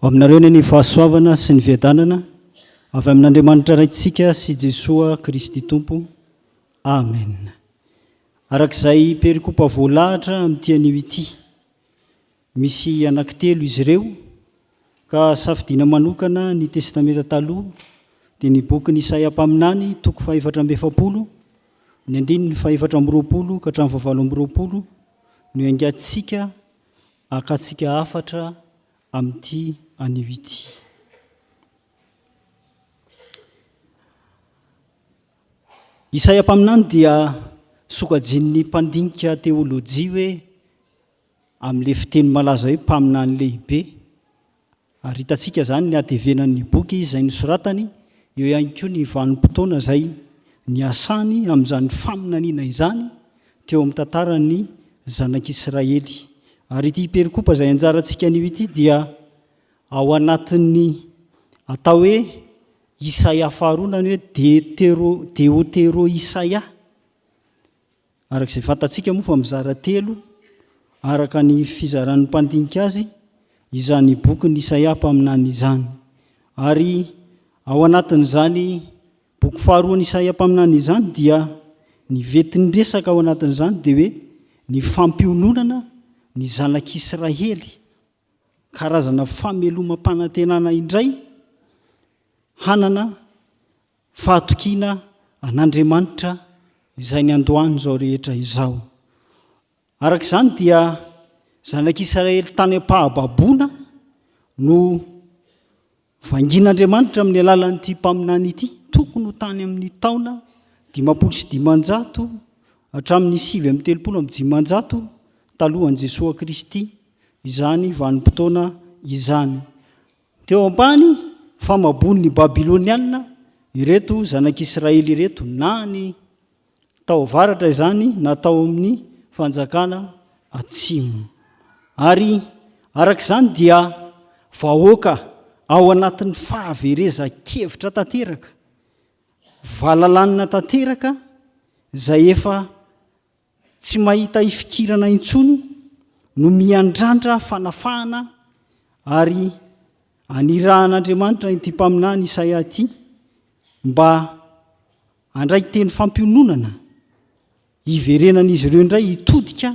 Aminareo ny fahasoavana sy ny fiadanana avy amin'Andriamanitra raitsika sy Jesoa Kristy Tompo. Amen. Arak'izay perikopa voalahatra amin'ity anio ity. Misy anankitelo izy ireo ka safidiana manokana ny testamenta taloha dia ny boky Isaia mpaminany toko 420, ny andininy 420 ka hatramin'ny 420 no aingatsika akatsika afatra amin'ity anio ity. Isaia mpaminany dia sokajin'ny mpandinika teolojia hoe amin'ilay fiteny malaza hoe mpaminany lehibe. Ary hitantsika zany ny atevenan'ny boky izay nosoratany, eo ihany koa ny vanim-potoana izay niasany amin'izany faminaniana izany teo amin'ny tantaran'ny zanak'Israely. Ary ity perikopa izay anjarantsika anio ity dia ao anatin'ny atao hoe Isaia faharonany hoe Deotero Isaia. Arak'izay fantatsika moa fa mizara telo araka ny fizaran'ny mpandinika azy izany boky ny Isaia mpaminany izany. Ary ao anatin'izany boky faharoany Isaia mpaminany izany dia ny vetin'ny resaka ao anatin'izany dia hoe ny fampiononana ny zanak'Israely, karazana famelomam-panantenana indray hanana fahatokiana an'Andriamanitra izay ny andohany izao rehetra izao. Arak'izany dia zanak'Israely tany am-pahababoana no vangin'Andriamanitra amin'ny alalan'ity mpaminany ity, tokony ho tany amin'ny taona 500 hatramin'ny 736 talohan'i Jesoa Kristy izany vanim-potoana izany. Teo ambany famabon'ny Babiloniana ireto zanak'Israely ireto, na ny tao avaratra izany na tao amin'ny fanjakana atsimo. Ary arak'izany dia vahoaka ao anatin'ny fahaverezan-kevitra tanteraka, valalanina tanteraka izay efa tsy mahita ifikirana intsony no miandrandra fanafahana ary anirahan'Andriamanitra ity mpaminany Isaia ity mba handray teny fampiononana iverenan'izy ireo indray hitodika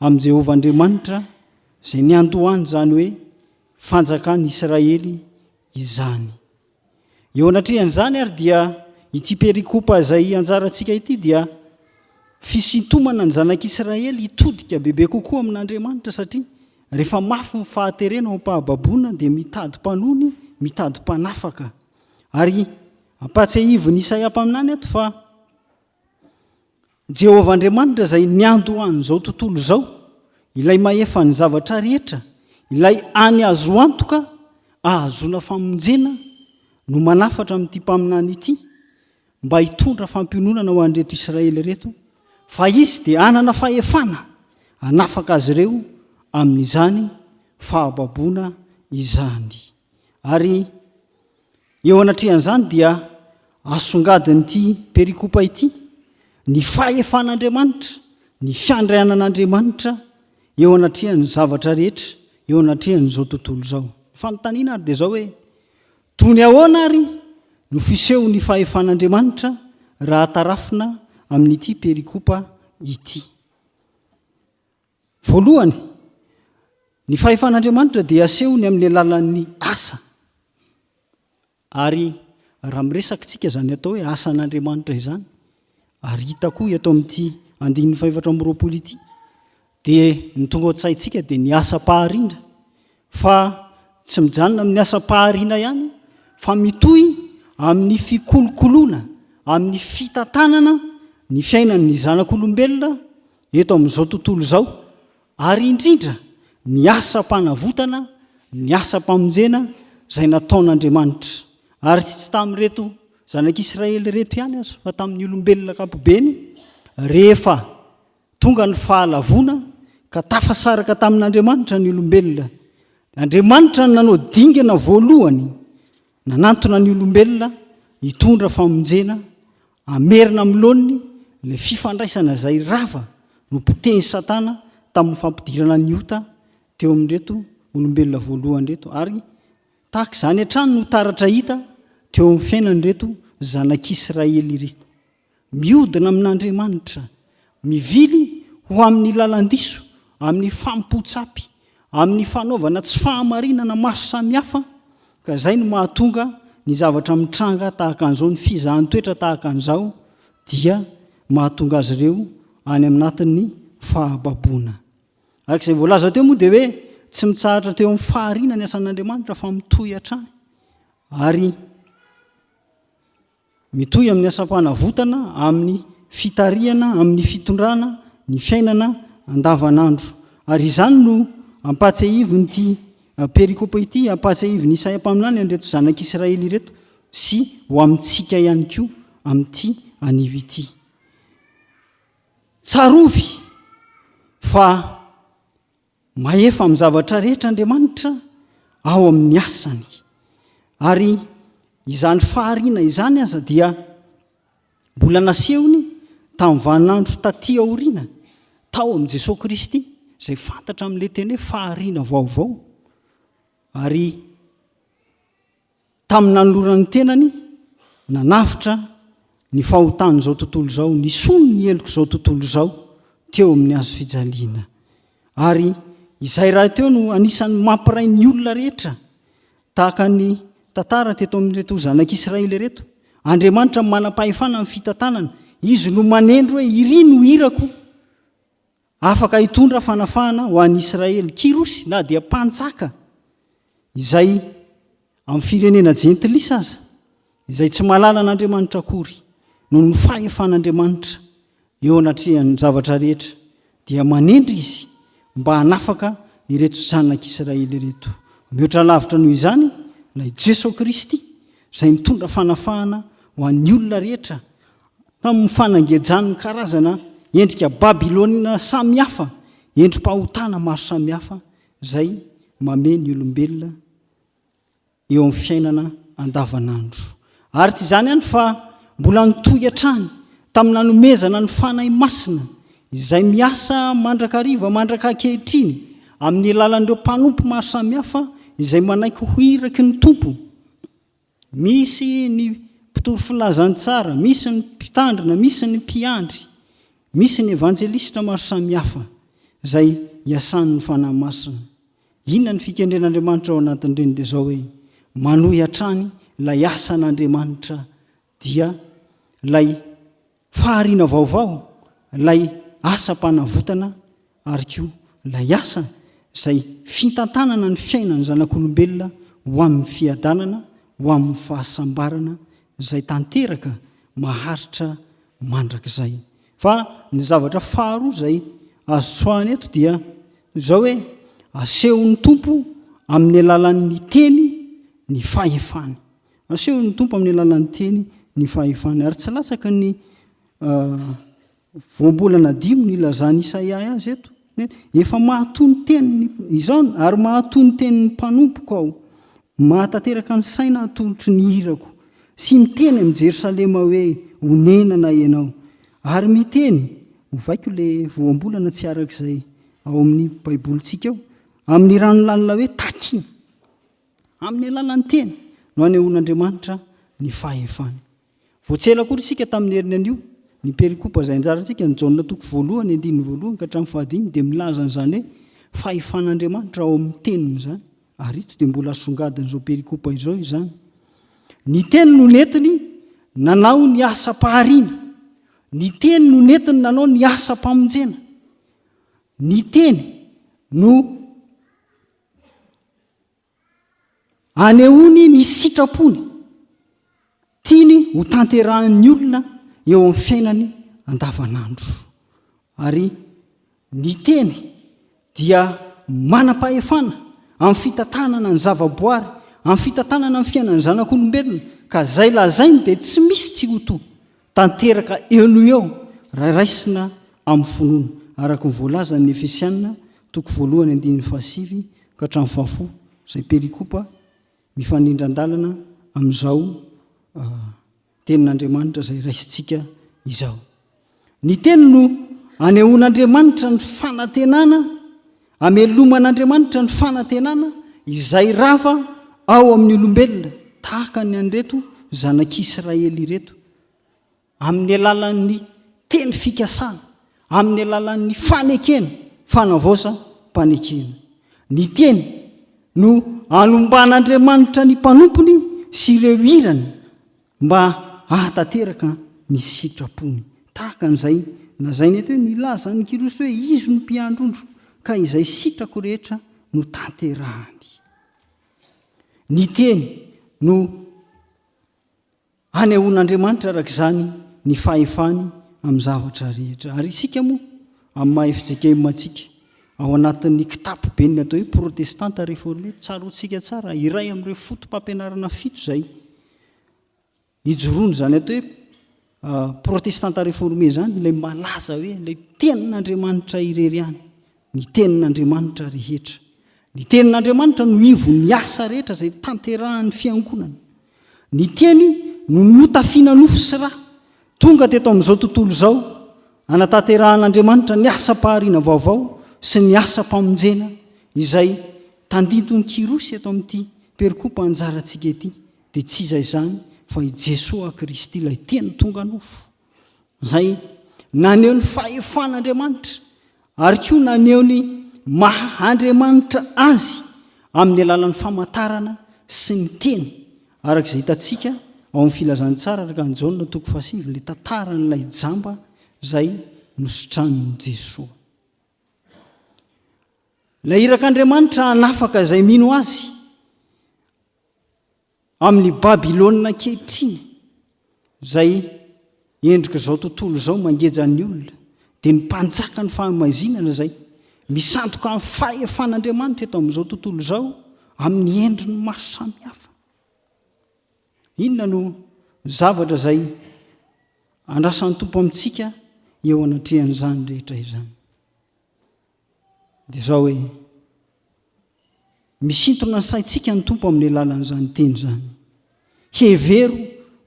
amin'i Jehovah Andriamanitra izay ny andohany zany hoe fanjakan'ny Israely izany. Eo anatrehan'izany ary dia ity perikopa izay anjarantsika ity dia fisintomana ny zanak'Israely hitodika bebe kokoa amin'Andriamanitra, satria rehefa mafy ny fahaterena ao am-pahababoana dia mitady mpanony, mitady mpanafaka. Ary ampatsiahivon'ny Isaia mpaminany ato fa Jehovah Andriamanitra izay niandohany izao tontolo izao, ilay mahefa ny zavatra rehetra, ilay any azo antoka ahazona famonjena no manafatra amin'ity mpaminany ity mba hitondra fampiononana ho an'reto Israely reto, fa izy dia anana fahefana hanafaka azy ireo amin'izany fahababoana izany. Ary eo anatrehan'izany dia asongadin'ity perikopa ity ny fahefan'Andriamanitra, ny fiandrianan'Andriamanitra eo anatrehan'ny zavatra rehetra, eo anatrehan'izao tontolo izao. Fanontaniana ary dia zao hoe tony ahoana ary no fiseho ny fahefan'Andriamanitra raha tarafina amin'ity perikopa ity. Voalohany, ny fahefan'Andriamanitra dia asehony amin'ny alalan'ny asa. Ary raha miresakitsika zany atao hoe asan'Andriamanitra izany, ary hita koa eto amin'ity andininy 420 ity, dia ny tonga ao-tsaintsika dia ny asa-paharindra, fa tsy mijanona amin'ny asa-pahariana ihany fa mitohy amin'ny fikolokoloana, amin'ny fitantanana ny fiainan'ny zanak'olombelona eto amin'izao tontolo izao, ary indrindra ny asa-panavotana, ny asa-pamonjena izay nataon'Andriamanitra. Ary tsy tamin'ireto zanak'Israely reto ihany azo, fa tamin'ny olombelona ankapobeny, rehefa tonga ny fahalavona ka tafasaraka tamin'Andriamanitra ny olombelona, Andriamanitra nanao dingana voalohany nanantona ny olombelona hitondra famonjena, amerina amin'loniny ilay fifandraisana izay rava no poteny Satana tamin'ny fampidirana ny ota teo amin'reto olombelona voalohany reto. Ary tahaka izany hatrany no taratra hita teo amin'ny fiainany reto zanak'Israely ireto. Miodina amin'Andriamanitra, mivily ho amin'ny lalandiso, amin'ny fampotsapy, amin'ny fanaovana tsy fahamarinana maso samihafa, ka izay no mahatonga ny zavatra mitranga tahaka an'izao, ny fizahan'ny toetra tahaka an'izao dia mahatonga azy ireo any amin'natin'ny fahababoana. Arak'izay voalaza teo moa dia hoe tsy mitsahatra teo amin'ny fahariana ny asan'Andriamanitra fa mitohy hatrany, ary mitohy amin'ny asam-panavotana, amin'ny fitariana, amin'ny fitondrana ny fiainana andavanandro. Ary izany no ampatsiahiviny perikopa ity, ampatsiahiviny Isaia mpaminany an'ireto zanak'Israely ireto sy ho amintsika ihany koa amin'ity anivo ity. Tsarovy fa maefa amin'ny zavatra rehetra Andriamanitra ao amin'ny asany, ary izany fahariana izany aza dia mbola nasehony tamin'ny vaninandro taty aoriana tao amin'i Jesosy Kristy, izay fantatra amin'ilay teny hoe fahariana vaovao. Ary tamin'ny nanolorany tenany nanafitra ny fahotan'izao tontolo izao, ny sony ny eloko izao tontolo izao teo amin'ny hazo fijaliana. Ary izay raha teo no anisan'ny mampiray ny olona rehetra, tahaka ny tantara teto amin'reto zanak'Israely reto. Andriamanitra manam-pahefana amin'ny fitantanana, izy no manendro hoe iry no irako afaka hitondra fanafahana ho an'ny Israely. Kirosy na dia mpanjaka izay amin'ny firenena jentilisa aza, izay tsy malala an'Andriamanitra akory, no ny fahefan'Andriamanitra eo anatrehan'ny zavatra rehetra dia manendry izy mba hanafaka ireto zanak'Israely ireto. Mihoatra lavitra noho izany ilay Jesosy Kristy izay mitondra fanafahana ho an'ny olona rehetra tamin'ny fanangejany karazana endrika Babilônia samihafa, endrim-pahotana maro samihafa izay mameno ny olombelona eo amin'ny fiainana andavanandro. Ary tsy izany ihany fa mbola nitohy hatrany tamin'ny nanomezana ny fanahy masina izay miasa mandrakariva mandraka ankehitriny amin'ny alalan'ireo mpanompo maro samihafa izay manaiky ho iraky ny tompo. Misy ny mpitoro filazany tsara, misy ny mpitandrina, misy ny mpiandry, misy ny evanjelista maro samihafa izay iasan'ny fanahy masina. Inona ny fikendren'Andriamanitra ao anatin'ireny dia izao hoe manohy hatrany ilay asan'Andriamanitra, dia ilay fahariana vaovao, ilay asa-panavotana, ary koa ilay asa izay fitantanana ny fiainany zanak'olombelona ho amin'ny fiadanana, ho amin'ny fahasambarana izay tanteraka maharitra mandrakizay. Fa ny zavatra faharoa izay azo tsoahana eto dia izao hoe asehon'ny tompo amin'ny alalan'ny teny ny fahefany. Asehon'ny tompo amin'ny alalan'ny teny ny fahefany. Ary tsy latsaka ny voambolana 5 ny ilazany Isaia azy eto, efa mahatony teniny izao ary mahatony tenin'ny mpanompoka aho, mahatateraka ny saina atolotry ny irako, sy miteny amin'ny Jerosalema hoe honenana ianao. Ary miteny hovaiko le voambolana tsy arak'izay ao amin'ny baibolintsika ao, amin'ny ranolalina hoe takina, amin'ny alalan'ny teny no anehoan'Andriamanitra ny fahefany. Voatsela kory isika tamin'ny heriny anio ny perikopa izay anjarantsika ny Jaona 1:1 ka hatramin'ny 5 dia milaza an'izany hoe fahefan'Andriamanitra ao amin'ny teniny izany. Ary ito dia mbola asongadin'izao perikopa izao izany. Ny teny no netiny nanao ny asa-pahariana, ny teny no netiny nanao ny asa-pamonjena, ny teny no anehoany ny sitrapony tiany ho tanterahan'ny olona eo amin'ny fiainany andavanandro. Ary ny teny dia manam-pahefana amin'ny fitantanana ny zavaboary, amin'ny fitantanana ny fiainan'ny zanak'olombelona, ka izay lazainy dia tsy misy tsy ho to tanteraka eo no eo raisina amin'ny finoana, araka ny voalazan'ny Efesianina 1:1-7 ka hatramin'ny 7 izay perikopa mifanindran-dalana amin'izao tenin'Andriamanitra izay raisintsika izao. Ny teny no anehoan'Andriamanitra ny fanantenana, ameloman'Andriamanitra ny fanantenana izay rava ao amin'ny olombelona tahaka ny an'ireto zanak'Israely ireto amin'ny alalan'ny teny fikasana, amin'ny alalan'ny fanekena, fanavaosa-panekena. Ny teny no anomban'Andriamanitra ny mpanompony sy ireo irany mba ahatanteraka ny sitrapony. Tahaka an'izay lazainy eto hoe nilaza ny Kristy hoe izy no mpiandrondro ka izay sitrako rehetra no tanterahany. Ny teny no hanehoan'Andriamanitra arak'izany ny fahefany amin'ny zavatra rehetra. Ary isika moa amin'ny maha-FJKM-tsika ao anatin'ny kitapo be ny atao hoe protestanta réformé, tsarotsika tsara iray amin'ireo fotom-pampianarana 7 zay ijoroany zany atao hoe protestanta réformé zany ilay malaza hoe ilay tenin'Andriamanitra irery ihany, ny tenin'Andriamanitra rehetra. Ny tenin'Andriamanitra no ivo ny asa rehetra zay tanterahan'ny fiangonana. Ny teny no notafiana nofo sy ra tonga teto amin'izao tontolo izao anatanteraha'Andriamanitra ny asa-pahariana vaovao sy ny asa-pamonjena izay tandintony Kirosy eto amin'ity perikopa anjarantsika ety, dia tsy izay zany fa i Jesosy Kristy ilay teny tonga nofo. Izay naneho ny fahefan'Andriamanitra ary koa naneho ny maha-Andriamanitra azy amin'ny alalan'ny famantarana sy ny teny, arak'izay hitantsika ao amin'ny filazany tsara araka ny Jaona 7 ilay tantaran'ilay jamba izay nosotran'ny Jesosy. Ilay irak'Andriamanitra hanafaka izay mino azy amin'ny Babilôna ankehitriny izay endrika izao tontolo izao mangejany olona, dia ny mpanjaka ny fahamazinana izay misandoka amin'ny fahefan'Andriamanitra eto amin'izao tontolo izao amin'ny endriny maro samihafa. Inona no zavatra izay andrasan'ny Tompo amintsika eo anatrehan'izany rehetra izany? Dia izao hoe misintona ny saintsika ny Tompo amin'ny alalan'izany teny izany. Hevero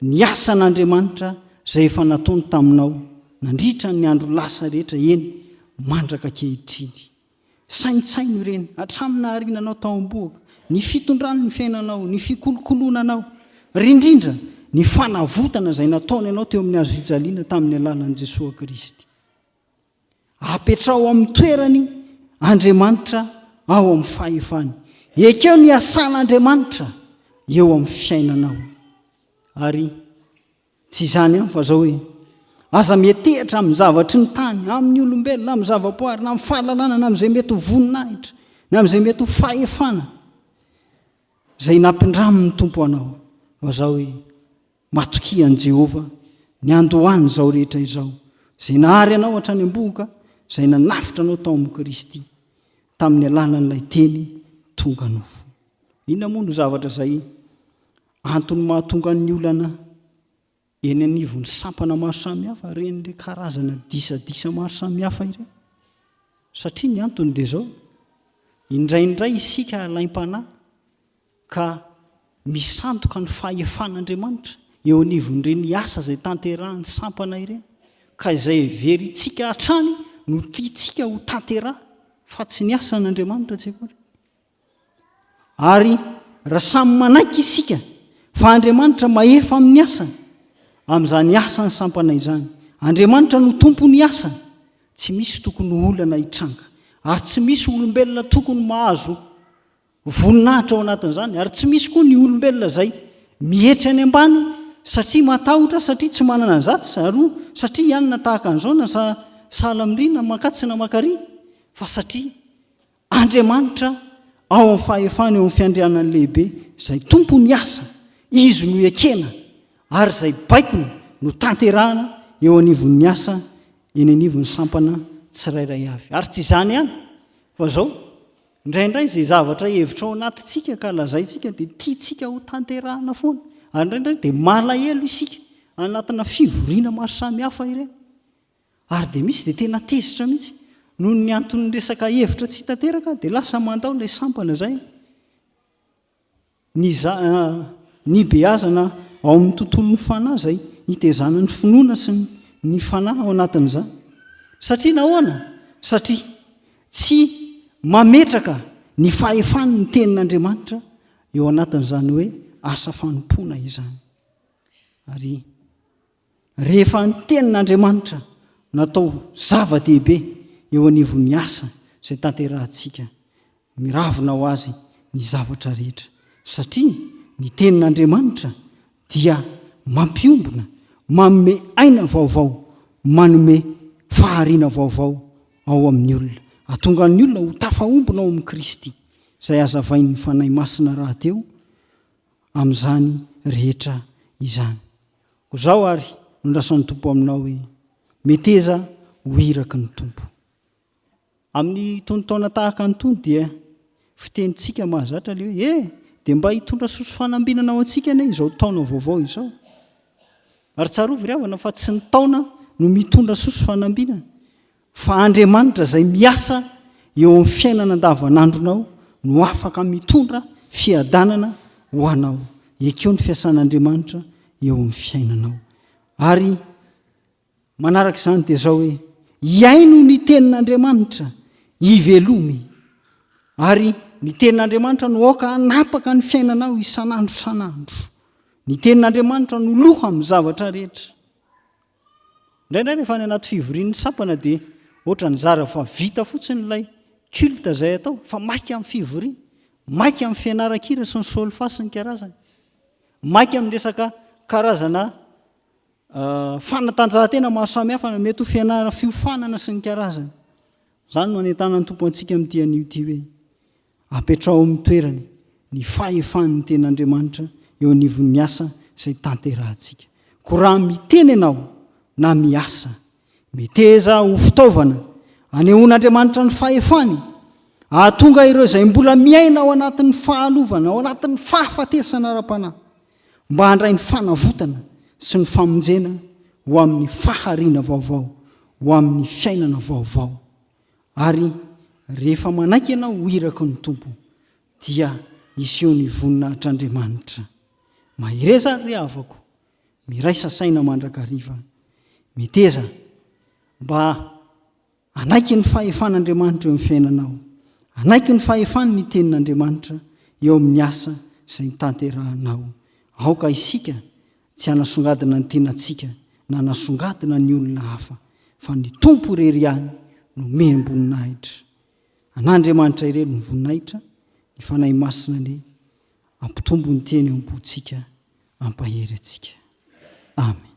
ny asan'Andriamanitra izay efa nataony taminao nandritra ny andro lasa rehetra, eny mandraka ankehitriny. Saintsaino ireny hatramina harinanao tao am-boaka, ny fitondrany ny fiainanao, ny fikolokoloananao, rindrindra ny fanavotana izay nataony ianao teo amin'ny hazo fijaliana tamin'ny alalan'i Jesosy Kristy. Apetrao amin'ny toerany Andriamanitra ao amin'ny fahefany. Ekeo ny asan'Andriamanitra eo amin'ny fiainanao. Ary tsy izany ihany fa zao hoe aza metehitra amin'ny zavatry ny tany, amin'ny olombelona, amin'ny zavaboary, na amin'ny fahalalana, na amin'izay mety ho voninahitra, na amin'izay mety ho fahefana izay nampindramin'ny Tompo anao. Fa zao hoe matokian'i Jehova ny andohany izao rehetra izao, izay nahary anao hatrany am-boka, izay nanafitra anao tao amin'ny Kristy tamin'ny alalan'ilay teny tonga nofo. Inona moa no zavatra izay antony mahatonga ny olana eny anivon'ny sampana maro samihafa, ren'ilay karazana disadisa maro samihafa ireny? Satria ny antony dia zao, indraindray isika alaim-panahy ka misandoka ny fahefan'Andriamanitra eo anivon'ireny asa izay tanterahan'ny sampana ireny, ka izay very itsika hatrany no tiantsika ho tanteraha fa tsy ny asan'Andriamanitra tsy akory. Ary raha samy manaiky isika fa Andriamanitra mahefa amin'ny asany, amin'izany asany sampana izany, Andriamanitra no tompony asany, tsy misy tokony olana hitranga, ary tsy misy olombelona tokony mahazo voninahitra ao anatin'izany, ary tsy misy koa ny olombelona izay mihetra any ambany satria matahotra, satria tsy manana an'izany satria ianona tahaka an'izao na sahala mirina makatsina makary, fa satria Andriamanitra ao amin'ny fahefany, ao amin'ny fiandrianany lehibe izay tompony asa, izy no ekena ary izay baikony no tanterahana eo anivon'ny asa eny anivon'ny sampana tsirairay avy. Ary tsy izany ihany fa zao indraindray izay zavatra hevitra ao anatintsika ka lazaintsika dia tiantsika ho tanterahana foana, ary indraindray dia malahelo isika anatina fivoriana maro samihafa ireny, ary dia misy dia tena tezitra mihitsy noho ny antony resaka hevitra tsy tanteraka, dia lasa mandao ilay sampana izay ny beazana ao amin'ny tontolon'ny fanahy izay hitezana ny finoana sy ny fanahy ao anatin'izany. Satria nahoana? Satria tsy mametraka ny fahefany ny tenin'Andriamanitra eo anatin'izany hoe asa fanompona izany. Ary rehefa ny tenin'Andriamanitra natao zava-dehibe eo anivon'ny asa izay tanterahantsika, miravina ho azy ny zavatra rehetra, satria ny tenin'Andriamanitra dia mampiombona, manome aina vaovao, manome fahariana vaovao ao amin'ny olona, ahatonga ny olona ho tafahombona ao amin'ny Kristy, izay azavain'ny fanahy masina raha teo amin'izany rehetra izany. Ko zao ary nondrasan'ny Tompo aminao hoe meteza ho iraky ny Tompo. Amin'ny tontaona tahaka nytony dia fitenitsika mahazatra le hoe dia mba hitondra soso fanambinana ao antsika ane izao taona vaovao izao. Ary tsarovy ry havana fa tsy ny taona no mitondra soso fanambinana, fa Andriamanitra izay miasa eo amin'ny fiainana andavanandronao no afaka mitondra fiadanana ho anao. Ekeo ny fiasan'Andriamanitra eo amin'ny fiainanao. Ary manaraka izany dia zao hoe iaino ny tenin'Andriamanitra ivelomy, ary ny tenin'Andriamanitra no aoka hanapaka ny fiainanao isan'andro isan'andro. Ny tenin'Andriamanitra no loha amin'ny zavatra rehetra. Indraindray rehefa any anaty fivorian'ny sampana dia ohatra ny zara fa vita fotsiny ilay culte izay atao, fa maika amin'ny fivoriana, maika amin'ny fianaran-kira sy ny solfa sy ny karazany, maika amin'ny resaka karazana fanatanjahantena maro samihafa na mety ho fiofanana sy ny karazany. Izany no anentanany Tompo antsika amin'ity anio ity hoe apetrao amin'ny toerany ny fahefan'ny tenin'Andriamanitra eo anivon'ny asa izay tanterahantsika. Ko raha miteny ianao na miasa, miteza ho fitaovana anehoan'Andriamanitra ny fahefany, ahatonga ireo izay mbola miaina ao anatin'ny fahalovana, ao anatin'ny fahafatesana ara-panahy, mba handray ny fanavotana sy ny famonjena ho amin'ny fahariana vaovao, ho amin'ny fiainana vaovao. Ary rehefa manaiky ianao ho iraky ny Tompo dia iseho ny voninahitr'Andriamanitra. Mahireza ry havako, miraisa saina mandrakariva, miteza mba anaiky ny fahefan'Andriamanitra eo amin'ny fiainanao, anaiky ny fahefan'ny tenin'Andriamanitra eo amin'ny asa izay tanterahanao. Aoka isika tsy hanasongadina ny tenantsika na hanasongadina ny olona hafa, fa ny Tompo irery ihany no memboninaitra. An'Andriamanitra irery ny voninahitra, ny fanahy masina ane ampitombo ny teny eo am-pontsika, ampahery atsika. Amen.